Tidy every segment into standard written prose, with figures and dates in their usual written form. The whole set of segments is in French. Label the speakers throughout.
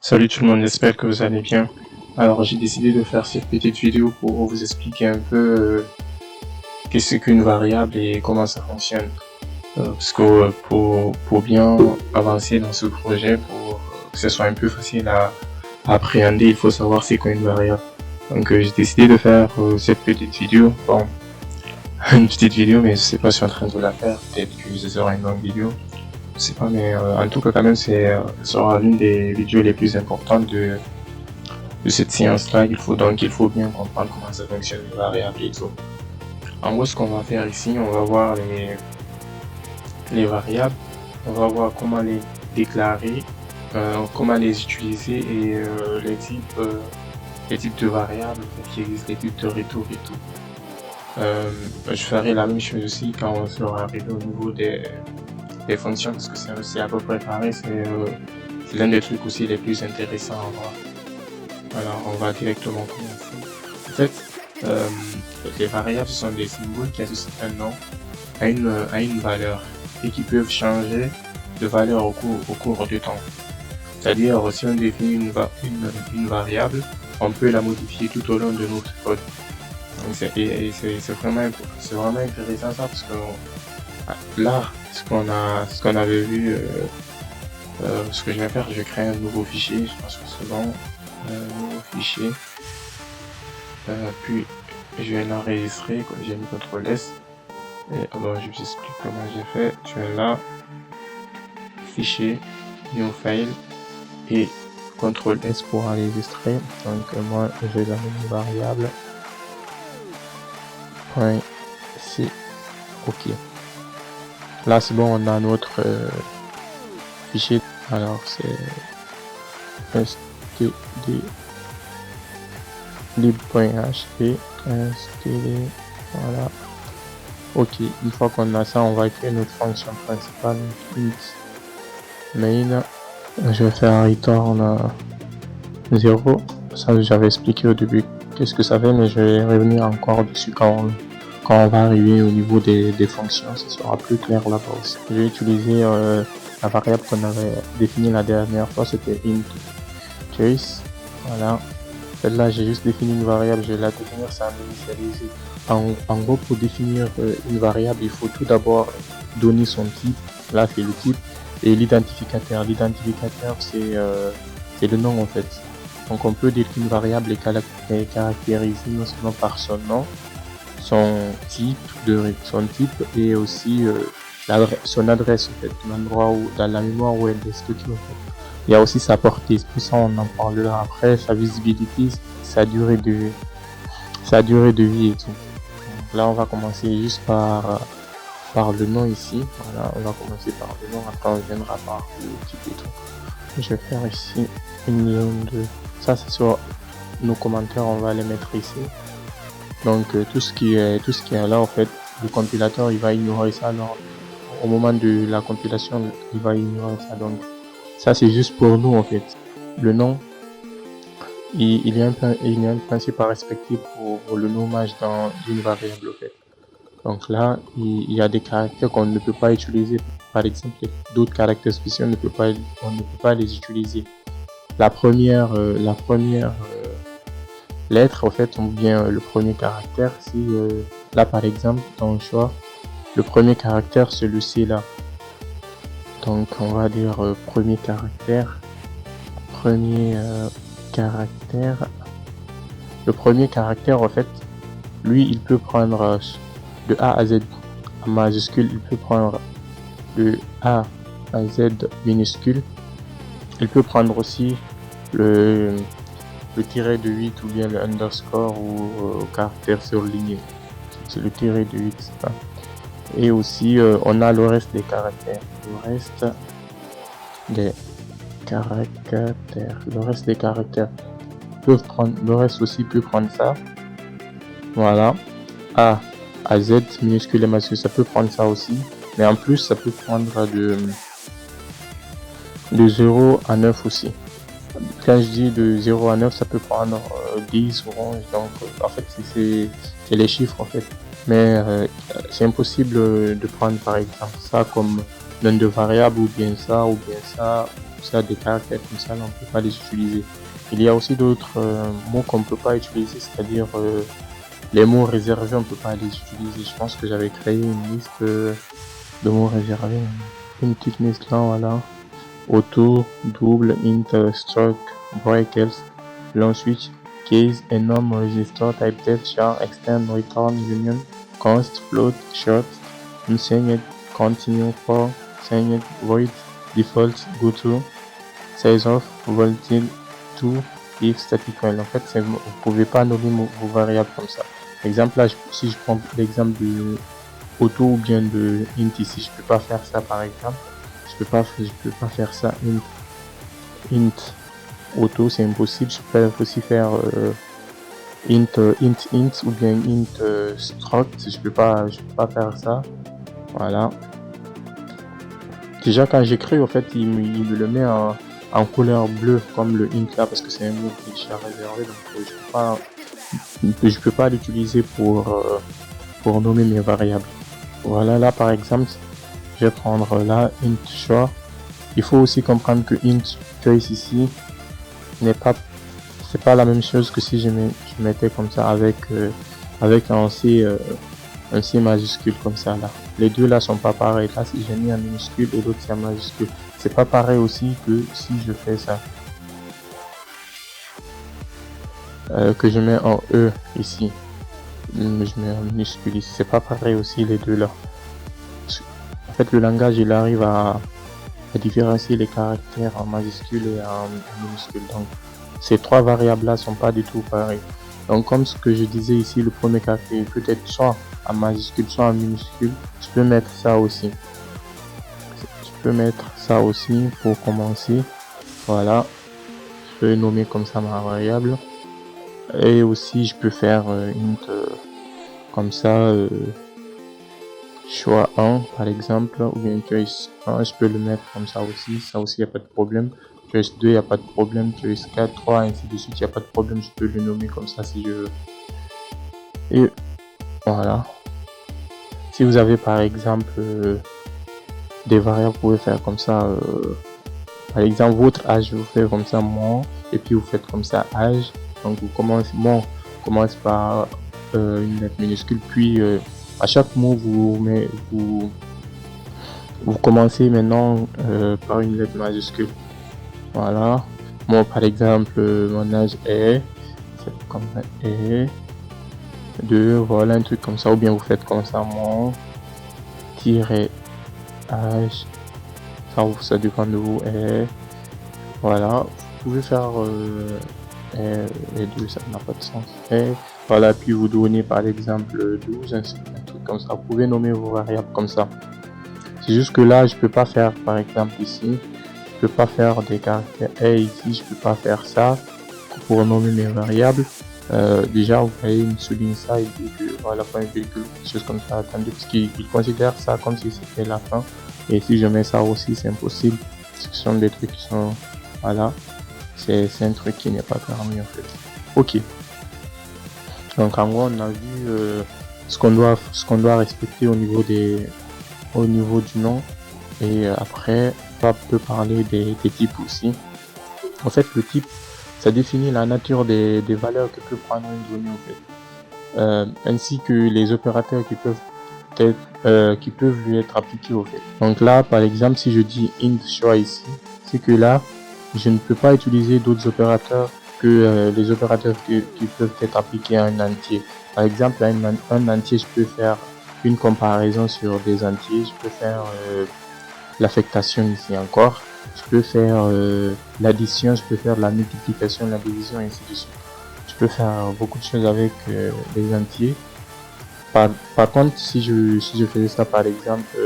Speaker 1: Salut tout le monde, j'espère que vous allez bien. Alors j'ai décidé de faire cette petite vidéo pour vous expliquer un peu qu'est-ce qu'une variable et comment ça fonctionne. Parce que pour bien avancer dans ce projet, pour que ce soit un peu facile à appréhender, il faut savoir c'est quoi une variable. Donc j'ai décidé de faire cette petite vidéo. Bon, une petite vidéo, mais je sais pas si je suis en train de la faire. Peut-être que ce sera une longue vidéo. Je sais pas, mais en tout cas quand même ce sera l'une des vidéos les plus importantes de cette science-là. Il faut bien comprendre comment ça fonctionne les variables et tout. En gros, ce qu'on va faire ici, on va voir les variables, on va voir comment les déclarer, comment les utiliser et les types de variables qui existent, les types de retour et tout. Je ferai la même chose aussi quand on sera arrivé au niveau des fonctions, parce que c'est aussi à peu près pareil, c'est l'un des trucs aussi les plus intéressants à voir. Alors on va directement commencer. En fait, les variables ce sont des symboles qui associent un nom à une valeur et qui peuvent changer de valeur au cours du temps. C'est-à-dire, si on définit une variable, on peut la modifier tout au long de notre code. C'est vraiment intéressant ça, parce que là, ce qu'on avait vu, ce que je vais faire, je vais créer un nouveau fichier. Je pense que c'est bon. Nouveau fichier, puis je vais l'enregistrer. J'ai mis CTRL S et alors je vous explique comment j'ai fait. Je vais là, fichier, new file et CTRL S pour enregistrer. Donc moi je vais donner une variable point .c. ok, là c'est bon, on a notre fichier. Alors c'est std lib.hp std, voilà. Ok, une fois qu'on a ça, on va créer notre fonction principale, int main. Je vais faire un return 0. Ça j'avais expliqué au début qu'est-ce que ça fait, mais je vais revenir encore dessus quand on va arriver au niveau des fonctions. Ça sera plus clair là-bas aussi. Je vais utiliser la variable qu'on avait définie la dernière fois, c'était int trace. Voilà. Là j'ai juste défini une variable, je vais la définir sans l'initialiser. En gros, pour définir une variable, il faut tout d'abord donner son type. Là c'est le type, et l'identificateur. L'identificateur c'est le nom en fait. Donc on peut dire qu'une variable est caractérisée non seulement par son nom, son type et aussi son adresse en fait, l'endroit où dans la mémoire où elle est stockée en fait. Il y a aussi sa portée, pour ça on en parlera après, sa visibilité, sa durée de vie et tout. Donc là on va commencer juste par le nom ici. Voilà, on va commencer par le nom, après on viendra par le type et tout. Je vais faire ici une ligne de ça, c'est sur nos commentaires, on va les mettre ici. Donc tout ce qui est là en fait, le compilateur il va ignorer ça. Alors au moment de la compilation il va ignorer ça. Donc ça c'est juste pour nous en fait. Le nom, il y a un principe à respecter pour le nommage dans une variable en fait. Donc là il y a des caractères qu'on ne peut pas utiliser. Par exemple, d'autres caractères spéciaux on ne peut pas les utiliser. La première lettre en fait, ou bien le premier caractère, si là par exemple dans le choix, le premier caractère c'est le C là. Donc on va dire premier caractère. Le premier caractère en fait, lui il peut prendre de A à Z en majuscule, il peut prendre de A à Z minuscule, il peut prendre aussi le tiret de 8 ou bien le underscore ou caractère surligné, c'est le tiret de 8 ça. Et aussi on a le reste des caractères, le reste des caractères peuvent prendre, le reste aussi peut prendre ça. Voilà, A à Z minuscule et majuscule, ça peut prendre ça aussi, mais en plus ça peut prendre de 0 à 9 aussi. Quand je dis de 0 à 9, ça peut prendre 10 ou 11, donc en fait c'est les chiffres en fait. Mais c'est impossible de prendre par exemple ça comme nom de variable, ou bien ça, ça, des caractères comme ça, là, on peut pas les utiliser. Il y a aussi d'autres mots qu'on peut pas utiliser, c'est-à-dire les mots réservés, on peut pas les utiliser. Je pense que j'avais créé une liste de mots réservés, une petite liste là, voilà. Auto, double, int, struct, break, else, long switch, case, enum, register, type test, char, extend, return, union, const, float, short, unsigned, continue, for, signed, void, default, goto, size of, volatile, to, if, static while. En fait, vous pouvez pas nommer vos variables comme ça. Exemple là, si je prends l'exemple de auto ou bien de int ici, je peux pas faire ça par exemple. Je peux pas faire ça int auto, c'est impossible. Je peux aussi faire int ou bien int struct. Je peux pas faire ça. Voilà. Déjà quand j'écris, en fait, il me le met en couleur bleue comme le int là parce que c'est un mot qui est réservé, donc je peux pas l'utiliser pour nommer mes variables. Voilà, là par exemple, je vais prendre là int short. Il faut aussi comprendre que int choice ici c'est pas la même chose que si je mettais comme ça avec un C majuscule comme ça là. Les deux là sont pas pareils. Là si j'ai mis un minuscule et l'autre c'est un majuscule, c'est pas pareil aussi que si je fais ça. Que je mets en E ici, je mets un minuscule ici, c'est pas pareil aussi les deux là. En fait le langage il arrive à différencier les caractères en majuscule et en minuscule, donc ces trois variables là sont pas du tout pareils. Donc comme ce que je disais ici, le premier caractère peut être soit en majuscule soit en minuscule. Je peux mettre ça aussi, pour commencer. Voilà, je peux nommer comme ça ma variable, et aussi je peux faire int comme ça, choix 1 par exemple, ou bien choice 1, je peux le mettre comme ça aussi, y a pas de problème. Choice 2, y a pas de problème. Choice 4, 3, ainsi de suite, y a pas de problème, je peux le nommer comme ça si je veux. Et voilà. Si vous avez par exemple des variables, vous pouvez faire comme ça, par exemple votre âge, vous faites comme ça mon, et puis vous faites comme ça âge. Donc vous commencez, mon commence par une lettre minuscule, puis à chaque mot vous commencez maintenant par une lettre majuscule. Voilà. Moi par exemple mon âge est, c'est comme ça, est 2, voilà, un truc comme ça, ou bien vous faites comme ça mon tiret âge, ça dépend de vous, et voilà, vous pouvez faire et 2, ça n'a pas de sens, et voilà, puis vous donnez par exemple 12, un truc comme ça. Vous pouvez nommer vos variables comme ça. C'est juste que là je peux pas faire, par exemple ici je peux pas faire des caractères et ici je peux pas faire ça pour nommer mes variables. Déjà vous voyez, une souligne ça et dit que voilà, point virgule, quelque chose comme ça, attendez, parce qu'il considère ça comme si c'était la fin, et si je mets ça aussi c'est impossible, parce que ce sont des trucs qui sont, voilà, c'est un truc qui n'est pas permis en fait. Ok, donc en gros on a vu ce qu'on doit respecter au niveau du nom, et après on peut parler des types aussi. En fait le type, ça définit la nature des valeurs que peut prendre une donnée en fait, ainsi que les opérateurs qui peuvent lui être appliqués au fait. Donc là par exemple si je dis int choix ici, c'est que là je ne peux pas utiliser d'autres opérateurs que les opérateurs qui peuvent être appliqués à un entier. Par exemple à un entier je peux faire une comparaison sur des entiers, je peux faire l'affectation ici encore, je peux faire l'addition, je peux faire la multiplication, la division, ainsi de suite. Je peux faire beaucoup de choses avec les entiers. Par contre, si je faisais ça par exemple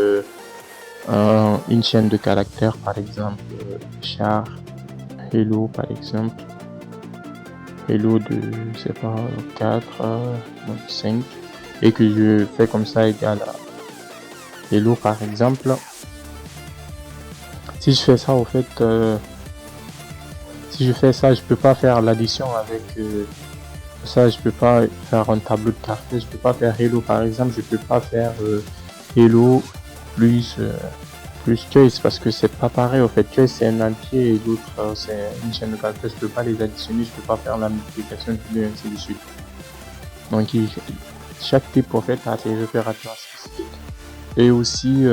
Speaker 1: une chaîne de caractères, par exemple char hello par exemple, hello de je sais pas 4 5, et que je fais comme ça égal à hello par exemple. Si je fais ça au fait, si je fais ça, je peux pas faire l'addition avec ça, je peux pas faire un tableau de caractères, je peux pas faire hello par exemple, je peux pas faire hello plus plus choice parce que c'est pas pareil au fait. Choice c'est un entier et l'autre c'est une chaîne de caractères. Je peux pas les additionner, je peux pas faire la multiplication et ainsi de suite. Donc chaque type en fait a ses opérateurs spécifiques. Et aussi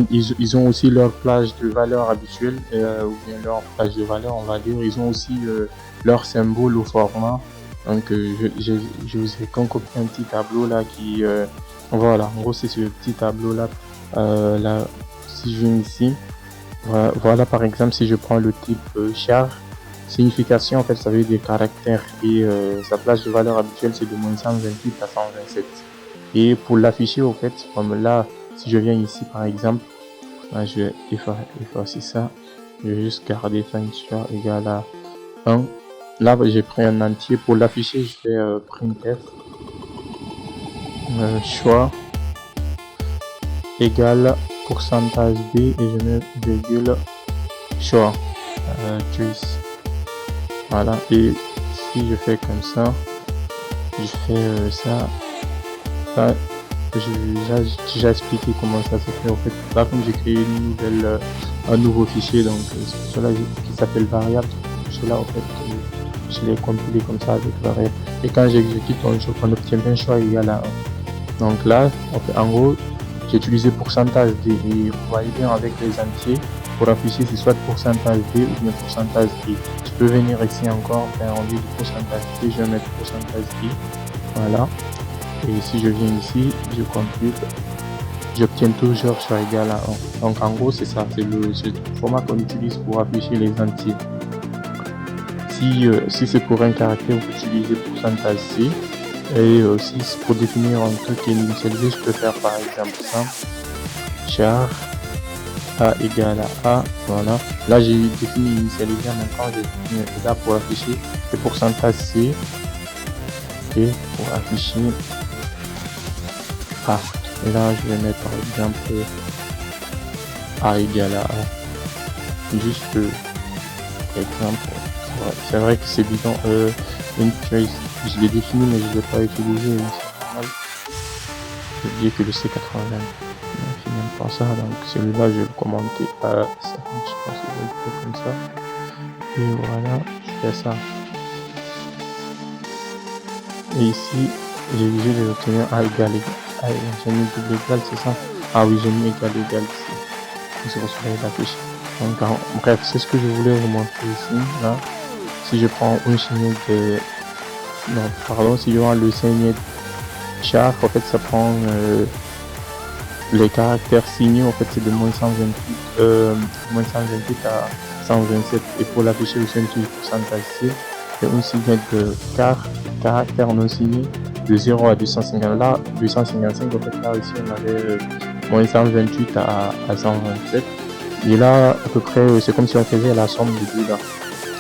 Speaker 1: ils ont aussi leur plage de valeur habituelle ou bien leur plage de valeur on va dire. Ils ont aussi leur symbole au format. Donc je vous ai concocté un petit tableau là qui voilà, en gros c'est ce petit tableau là. Là si je viens ici, voilà par exemple si je prends le type char, signification en fait ça veut dire caractère et sa plage de valeur habituelle c'est de moins 128 à 127. Et pour l'afficher au fait, comme là si je viens ici par exemple, là, je vais effacer ça, je vais juste garder function égale à 1. Là j'ai pris un entier, pour l'afficher je fais printf choix égale pourcentage b et je mets virgule choix choice. Voilà, et si je fais comme ça, je fais ça. Là, j'ai déjà expliqué comment ça se fait. En fait, là, comme j'ai créé un nouveau fichier, donc c'est cela qui s'appelle variable. Cela, en fait, je l'ai compilé comme ça avec variable. Et quand j'exécute, on obtient un choix égal à 1. Donc là, en gros, j'ai utilisé pourcentage d et vous voyez bien avec les entiers. Pour afficher, c'est soit pourcentage d ou bien pourcentage i. Je peux venir ici encore faire en lieu de pourcentage d, je vais mettre pourcentage i. Voilà. Et si je viens ici, je compute, j'obtiens toujours choix égal à 1. Donc en gros, c'est ça, c'est le format qu'on utilise pour afficher les entiers. Si c'est pour un caractère, vous utilisez pourcentage c. Et si c'est pour définir un truc qui est initialisé, je peux faire par exemple ça, char a égale à a, voilà. Là j'ai défini initialisé, maintenant j'ai défini là pour afficher le pourcentage c et pour afficher a. Et là je vais mettre par exemple a égale à a. Juste par exemple, c'est vrai que c'est bidon, une choice, je l'ai défini mais je ne l'ai pas utilisé, c'est normal. J'ai oublié que le C80 finit par ça, donc celui-là je vais le commenter à ça, je pense que je vais le faire comme ça. Et voilà, je fais ça. Et ici, j'ai obligé de l'obtenir A égale égal. J'ai mis double égal, c'est ça? Ah oui, j'ai mis égal égal ici. C'est pour cela qu'il affiche. Donc, bref, c'est ce que je voulais vous montrer ici. Là, si je prends une signée de. Non, pardon, si je prends le signe char, en fait, ça prend les caractères signés, en fait, c'est de moins 128 à 127. Et pour l'afficher aussi, on utilise pourcentage C. Et une signée de caractère non signé de 0 à 250. Là, 255, en fait, là aussi, on avait moins 128 à 127. Et là, à peu près, c'est comme si on faisait la somme de deux là,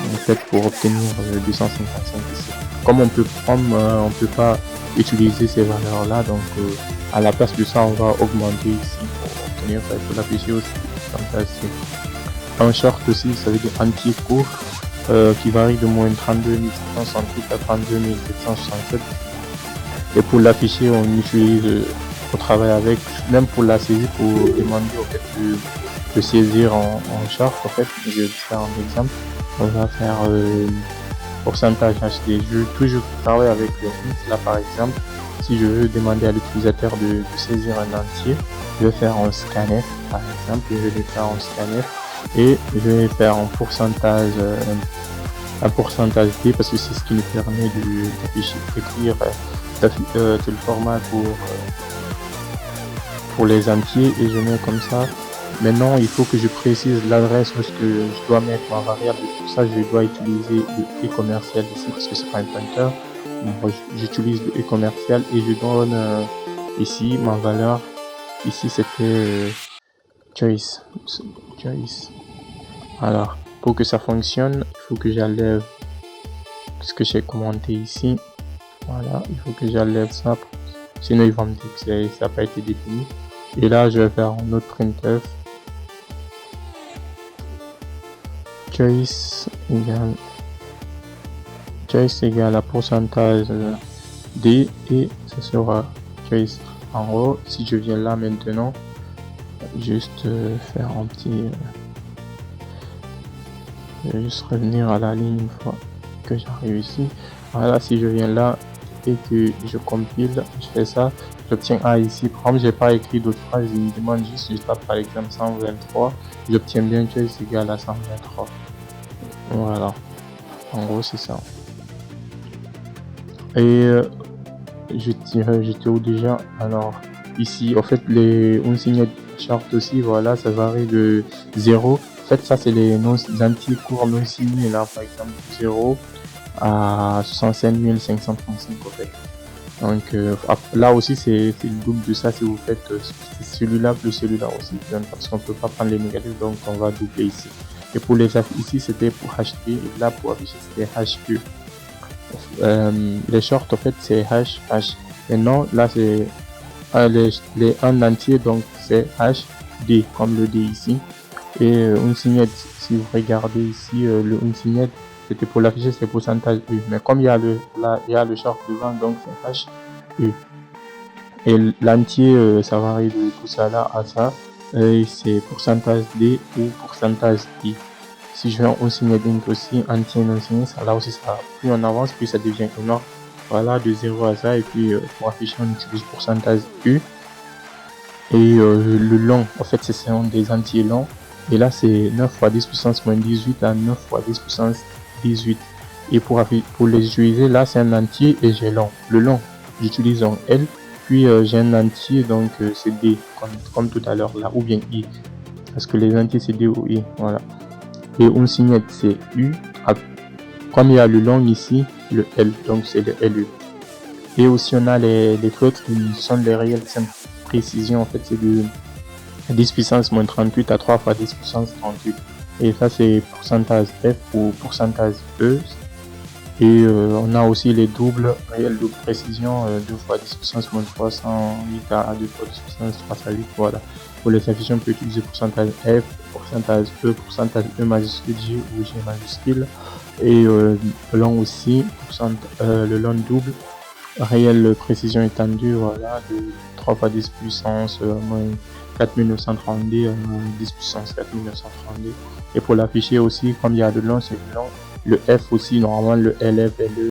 Speaker 1: en fait, pour obtenir 255 ici. Comme on peut prendre, on peut pas utiliser ces valeurs là, donc à la place de ça, on va augmenter ici pour obtenir ça. Il faut l'afficher aussi. Un short aussi, ça veut dire entier court, qui varie de moins 32 768 à 32 767. Et pour l'afficher, on utilise, on travaille avec, même pour la saisie, pour demander au fait de saisir en chart. En fait, je vais faire un exemple. On va faire pourcentage HD. Je veux toujours travailler avec le int. Là, par exemple, si je veux demander à l'utilisateur de saisir un entier, je vais faire en scanf, par exemple, je vais le faire en scanf et je vais faire en pourcentage. Un pourcentage D parce que c'est ce qui nous permet d'afficher, d'écrire le format pour les entiers et je mets comme ça. Maintenant il faut que je précise l'adresse parce que je dois mettre ma variable, pour ça je dois utiliser le e-commercial ici parce que c'est pas un pointeur. Bon, j'utilise le e-commercial et je donne ici ma valeur. Ici c'était choice. Alors pour que ça fonctionne, il faut que j'enlève ce que j'ai commenté ici. Voilà, il faut que j'enlève ça, sinon ils vont me dire que ça n'a pas été défini. Et là, je vais faire un autre printf. Choice égale à pourcentage D et ça sera choice. En gros, si je viens là maintenant, juste faire un petit... je vais juste revenir à la ligne une fois que j'arrive ici. Voilà, si je viens là et que je compile, je fais ça, j'obtiens A ici. Par exemple, j'ai pas écrit d'autres phrases, il me demande juste, je tape par exemple 123, j'obtiens bien que c'est égal à 123. Voilà, en gros c'est ça. Et j'étais où déjà? Alors ici, en fait, on signe chart aussi, voilà, ça varie de 0. En fait, ça c'est les entiers courts non signés là, par exemple 0 à 65 535 en fait. Donc là aussi c'est le double de ça si vous faites celui-là plus celui-là aussi, parce qu'on peut pas prendre les négatifs, donc on va doubler ici. Et pour les ici c'était pour HT, et là pour afficher c'était HQ. Les shorts en fait c'est HH. Maintenant là c'est les 1 entier, donc c'est HD comme le D ici. Et unsigned, si vous regardez ici le unsigned, c'était pour l'afficher, c'est pourcentage U, mais comme il y a le short devant, donc c'est HU. Et l'entier ça varie de tout ça là à ça, et c'est pourcentage D ou pourcentage D. Si je vais en unsigned int aussi, entier non signé, ça là aussi ça, plus on avance plus ça devient énorme. Voilà, de 0 à ça, et puis pour afficher on utilise pourcentage U. Et le long, en fait ce sont des entiers longs, et là c'est 9 fois 10 puissance moins 18 à 9 fois 10 puissance 18. Et pour les utiliser, là c'est un entier et j'ai long. Le long j'utilise un L, puis j'ai un entier, donc c'est D comme tout à l'heure là, ou bien I, parce que les entiers c'est D ou I, voilà. Et unsigned c'est U, comme il y a le long ici, le L, donc c'est le LU. Et aussi on a les floats qui sont les réels simples précision, en fait c'est de 10 puissance moins 38 à 3 fois 10 puissance 38. Et ça c'est pourcentage F ou pourcentage E. Et on a aussi les doubles, réels double précision, 2 fois 10 puissance moins 308 à 2 fois 10 puissance 308. Voilà. Pour les afficher, on peut utiliser pourcentage F, pourcentage E majuscule, G ou G majuscule. Et long aussi, le long double, réelle précision étendue, voilà, de 3 fois 10 puissance moins 4932, 10 puissance 4932. Et pour l'afficher aussi, comme il y a de long, c'est le long. Le F aussi, normalement le LF, LE,